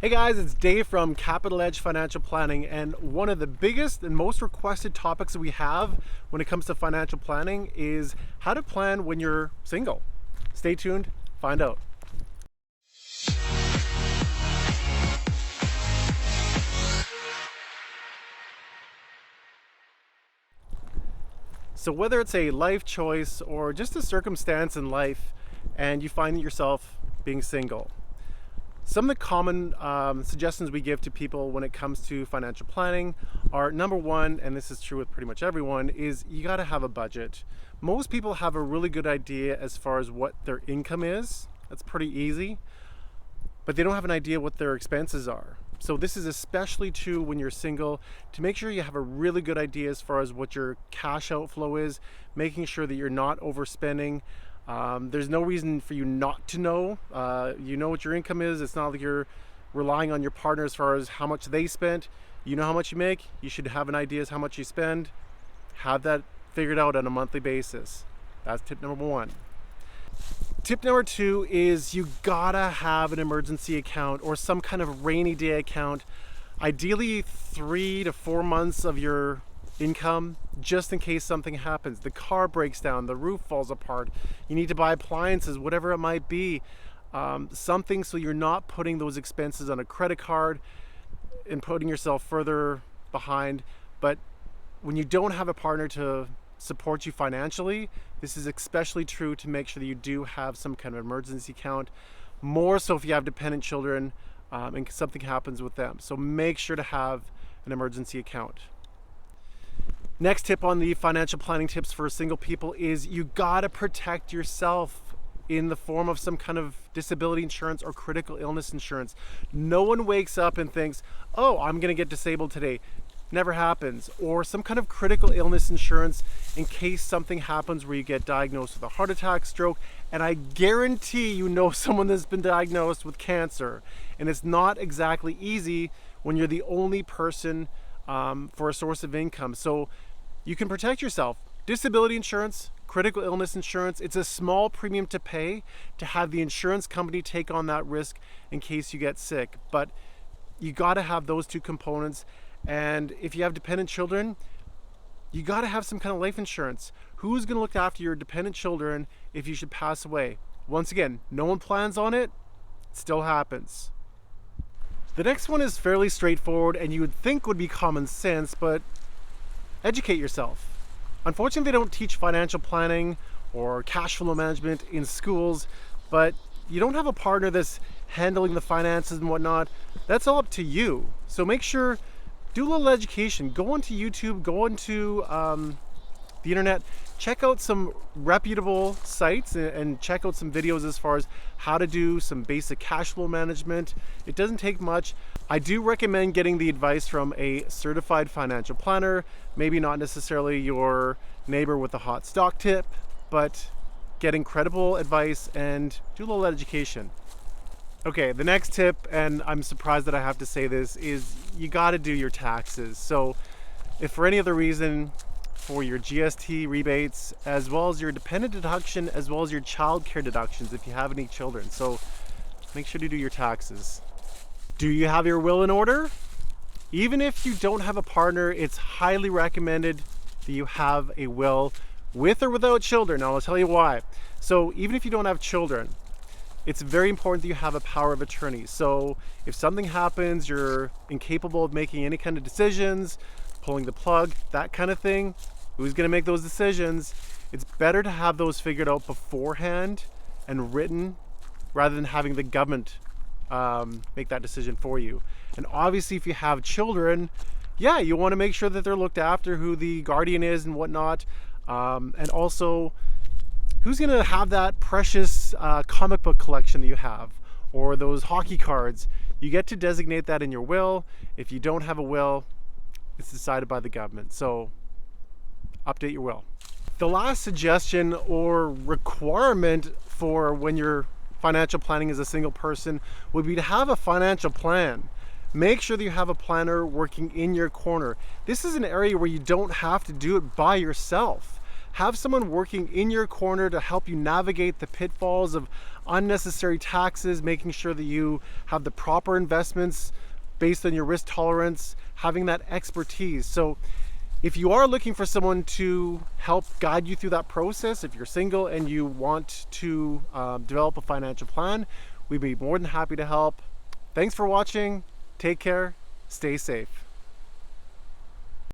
Hey guys, it's Dave from Capital Edge Financial Planning, and one of the biggest and most requested topics that we have when it comes to financial planning is how to plan when you're single. Stay tuned, find out. So whether it's a life choice or just a circumstance in life and you find yourself being single, some of the common suggestions we give to people when it comes to financial planning are, number one, and this is true with pretty much everyone, is you got to have a budget. Most people have a really good idea as far as what their income is. That's pretty easy, but they don't have an idea what their expenses are. So this is especially true when you're single, to make sure you have a really good idea as far as what your cash outflow is, making sure that you're not overspending. There's no reason for you not to know. You know what your income is. It's not like you're relying on your partner as far as how much they spent. You know how much you make. You should have an idea as how much you spend. Have that figured out on a monthly basis. That's tip number one. Tip number two is you gotta have an emergency account or some kind of rainy day account. Ideally 3 to 4 months of your income, just in case something happens. The car breaks down, the roof falls apart, you need to buy appliances, whatever it might be. Something so you're not putting those expenses on a credit card and putting yourself further behind. But when you don't have a partner to support you financially, this is especially true to make sure that you do have some kind of emergency account, more so if you have dependent children and something happens with them. So make sure to have an emergency account. Next tip on the financial planning tips for single people is you gotta protect yourself in the form of some kind of disability insurance or critical illness insurance. No one wakes up and thinks, oh, I'm gonna get disabled today. Never happens. Or some kind of critical illness insurance in case something happens where you get diagnosed with a heart attack, stroke, and I guarantee you know someone that's been diagnosed with cancer. And it's not exactly easy when you're the only person for a source of income. So you can protect yourself. Disability insurance, critical illness insurance, it's a small premium to pay to have the insurance company take on that risk in case you get sick. But you gotta have those two components. And if you have dependent children, you gotta have some kind of life insurance. Who's gonna look after your dependent children if you should pass away? Once again, no one plans on it, it still happens. The next one is fairly straightforward and you would think would be common sense, but educate yourself. Unfortunately, they don't teach financial planning or cash flow management in schools, but you don't have a partner that's handling the finances and whatnot. That's all up to you. So make sure, do a little education. Go onto YouTube, go onto the internet, check out some reputable sites and check out some videos as far as how to do some basic cash flow management. It doesn't take much. I do recommend getting the advice from a certified financial planner, maybe not necessarily your neighbor with a hot stock tip, but get incredible advice and do a little education. Okay, the next tip, and I'm surprised that I have to say this, is you gotta do your taxes. So if for any other reason, for your GST rebates, as well as your dependent deduction, as well as your child care deductions if you have any children. So make sure to do your taxes. Do you have your will in order? Even if you don't have a partner, it's highly recommended that you have a will with or without children. Now I'll tell you why. So even if you don't have children, it's very important that you have a power of attorney. So if something happens, you're incapable of making any kind of decisions, pulling the plug, that kind of thing, who's going to make those decisions? It's better to have those figured out beforehand and written rather than having the government make that decision for you. And obviously if you have children, yeah, you want to make sure that they're looked after, who the guardian is and whatnot. And also, who's going to have that precious comic book collection that you have, or those hockey cards? You get to designate that in your will. If you don't have a will, it's decided by the government. So update your will. The last suggestion or requirement for when you're financial planning as a single person would be to have a financial plan. Make sure that you have a planner working in your corner. This is an area where you don't have to do it by yourself. have someone working in your corner to help you navigate the pitfalls of unnecessary taxes, making sure that you have the proper investments based on your risk tolerance, having that expertise. So if you are looking for someone to help guide you through that process, if you're single and you want to develop a financial plan, we'd be more than happy to help. Thanks for watching. Take care. Stay safe.